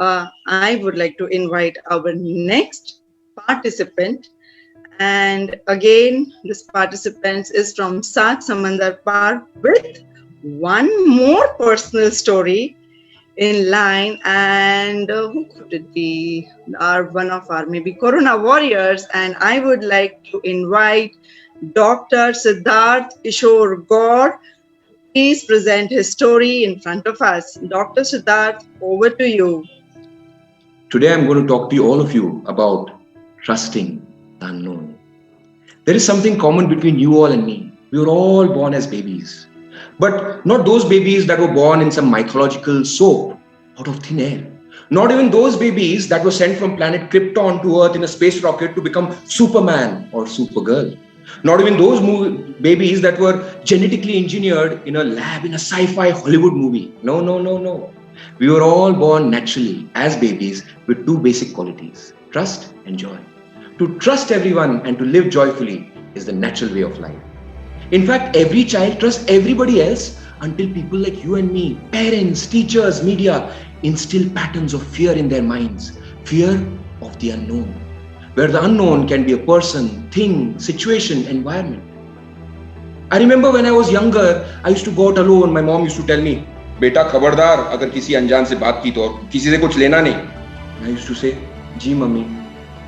I would like to invite our next participant. And again, this participant is from Sat Samandar Par with one more personal story in line. And who could it be? One of our maybe Corona warriors. And I would like to invite Dr. Siddharth Kishore Gaur. Please present his story in front of us. Dr. Siddharth, over to you. Today I'm going to talk to all of you about trusting the unknown. There is something common between you all and me. We were all born as babies. But not those babies that were born in some mythological soap out of thin air. Not even those babies that were sent from planet Krypton to Earth in a space rocket to become Superman or Supergirl. Not even those babies that were genetically engineered in a lab in a sci-fi Hollywood movie. No. We were all born naturally as babies with two basic qualities, trust and joy. To trust everyone and to live joyfully is the natural way of life. In fact, every child trusts everybody else until people like you and me, parents, teachers, media, instill patterns of fear in their minds. Fear of the unknown, where the unknown can be a person, thing, situation, environment. I remember when I was younger, I used to go out alone. My mom used to tell me, बेटा खबरदार अगर किसी अनजान से बात की तो किसी से कुछ लेना नहीं. I used to say, जी mummy.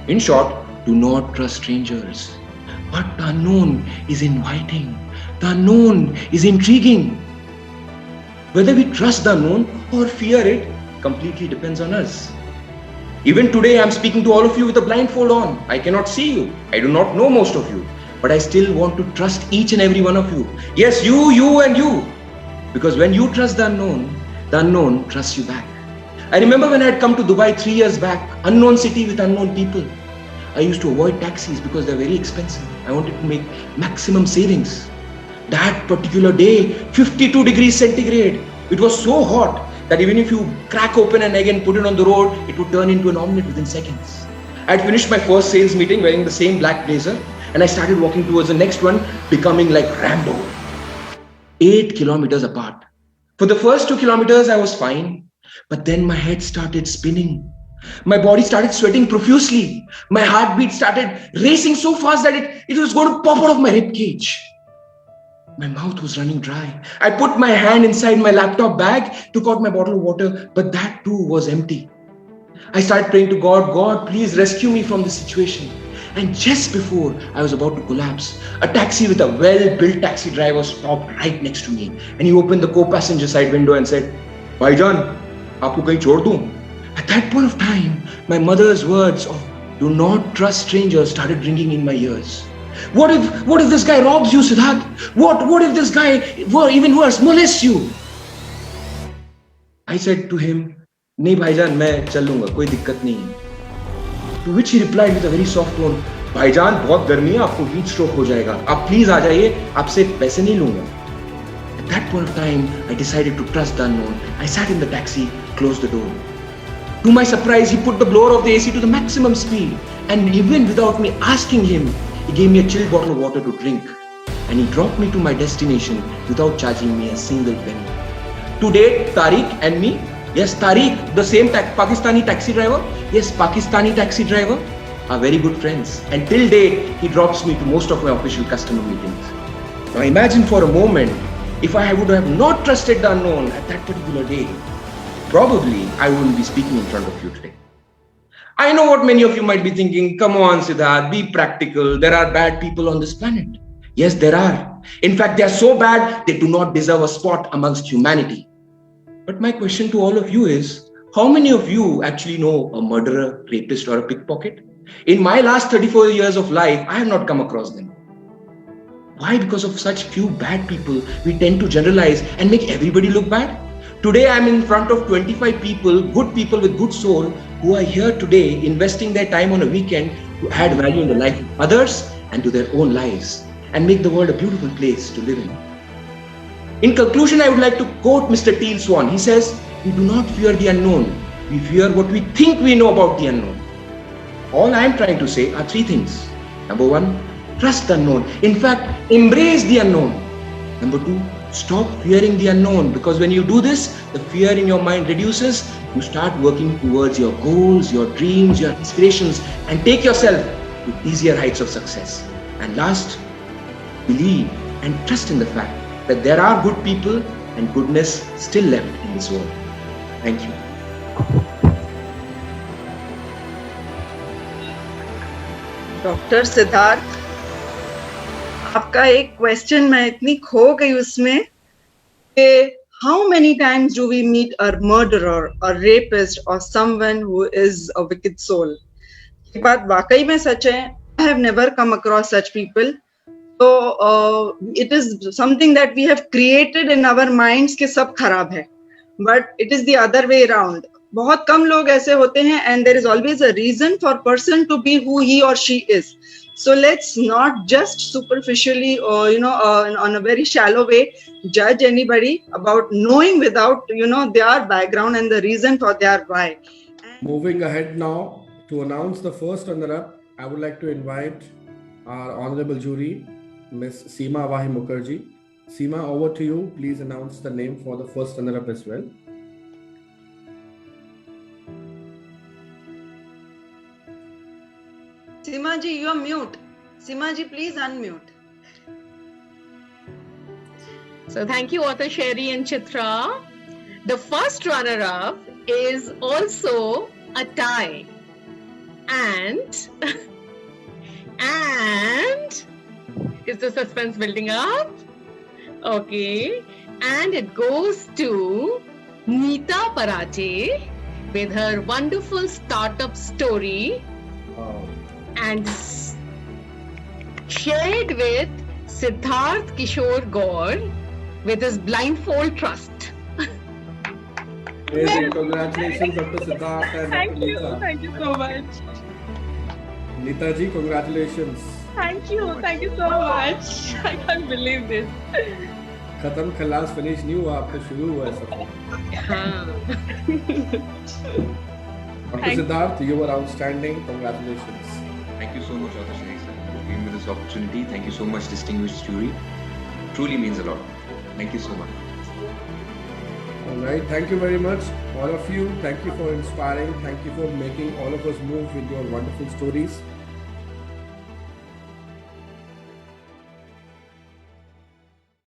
In short, do not trust strangers. But the unknown is inviting. The unknown is intriguing. Whether we trust the unknown or fear it completely depends on us. Even today, I'm speaking to all of you with a blindfold on. I cannot see you. I do not know most of you. But I still want to trust each and every one of you. Yes, you and you. Because when you trust the unknown trusts you back. I remember when I had come to Dubai 3 years back, unknown city with unknown people. I used to avoid taxis because they're very expensive. I wanted to make maximum savings. That particular day, 52 degrees centigrade. It was so hot that even if you crack open an egg and put it on the road, it would turn into an omelette within seconds. I had finished my first sales meeting wearing the same black blazer, and I started walking towards the next one, becoming like Rambo. 8 kilometers apart. For the first 2 kilometers, I was fine. But then my head started spinning. My body started sweating profusely. My heartbeat started racing so fast that it was going to pop out of my rib cage. My mouth was running dry. I put my hand inside my laptop bag, took out my bottle of water, but that too was empty. I started praying to God, God, please rescue me from this situation. And just before I was about to collapse, a taxi with a well-built taxi driver stopped right next to me. And he opened the co-passenger side window and said, Bhaijan, aapko kahin chhod dun? At that point of time, my mother's words of do not trust strangers started ringing in my ears. What if this guy robs you, Siddharth? What if this guy, even worse, molests you? I said to him, नहीं भाईजान मैं चल लूंगा कोई दिक्कत नहीं है. To which he replied with a very soft tone, भाईजान बहुत गर्मी है आपको हीट स्ट्रोक हो जाएगा आप प्लीज आ जाइए आपसे पैसे नहीं लूंगा. At that point of time, I decided to trust the unknown. I sat in the taxi, closed the door. To my surprise, he put the blower of the AC to the maximum speed, and even without me asking him, he gave me a chilled bottle of water to drink, and he dropped me to my destination without charging me a single penny. To date, Tariq and me, yes, Tariq, the same Pakistani taxi driver, yes, Pakistani taxi driver, are very good friends. And till date, he drops me to most of my official customer meetings. Now imagine for a moment, if I would have not trusted the unknown at that particular day, probably I wouldn't be speaking in front of you today. I know what many of you might be thinking, come on Siddharth, be practical, there are bad people on this planet. Yes, there are. In fact, they are so bad, they do not deserve a spot amongst humanity. But my question to all of you is, how many of you actually know a murderer, rapist, or a pickpocket? In my last 34 years of life, I have not come across them. Why? Because of such few bad people, we tend to generalize and make everybody look bad. Today, I'm in front of 25 people, good people with good soul, who are here today investing their time on a weekend to add value in the life of others and to their own lives and make the world a beautiful place to live in. In conclusion, I would like to quote Mr. Teal Swan. He says, we do not fear the unknown. We fear what we think we know about the unknown. All I am trying to say are three things. Number one, trust the unknown. In fact, embrace the unknown. Number two, Stop fearing the unknown, because when you do this, the fear in your mind reduces. You start working towards your goals, your dreams, your aspirations, and take yourself to easier heights of success. And last, believe and trust in the fact that there are good people and goodness still left in this world. Thank you. Doctor Siddharth, आपका एक question मैं इतनी खो गई उसमें कि how many times do we meet a murderer, a rapist, or someone who is a wicked soul? ये बात वाकई में सच है. I have never come across such people. So it is something that we have created in our minds कि सब खराब है. But it is the other way around. बहुत कम लोग ऐसे होते हैं, and there is always a reason for person to be who he or she is. So let's not just superficially or on a very shallow way judge anybody about knowing without their background and the reason for their why. Moving ahead now to announce the first runner-up, I would like to invite our honorable jury, Ms. Seema Wahi Mukherjee. Seema, over to you. Please announce the name for the first runner-up as well. Seema ji, you are mute. Seema ji, please unmute. So thank you, author Sherry and Chitra. The first runner-up is also a tie. And is the suspense building up? Okay. And it goes to Neeta Parache with her wonderful startup story. And shared with Siddharth Kishore Gaur with his blindfold trust. Amazing. Congratulations, Dr. Siddharth and Thank Dr. you. Neeta. Thank you so much. Neeta ji, congratulations. Thank you. Thank you so much. I can't believe this. खत्म खलास finish नहीं हुआ, आपका शुरू हुआ है सब. Dr. Siddharth, you were outstanding. Congratulations. Thank you so much, Author Sherry sir, for giving me this opportunity. Thank you so much, distinguished jury. Truly means a lot. Thank you so much. All right. Thank you very much, all of you. Thank you for inspiring. Thank you for making all of us move with your wonderful stories.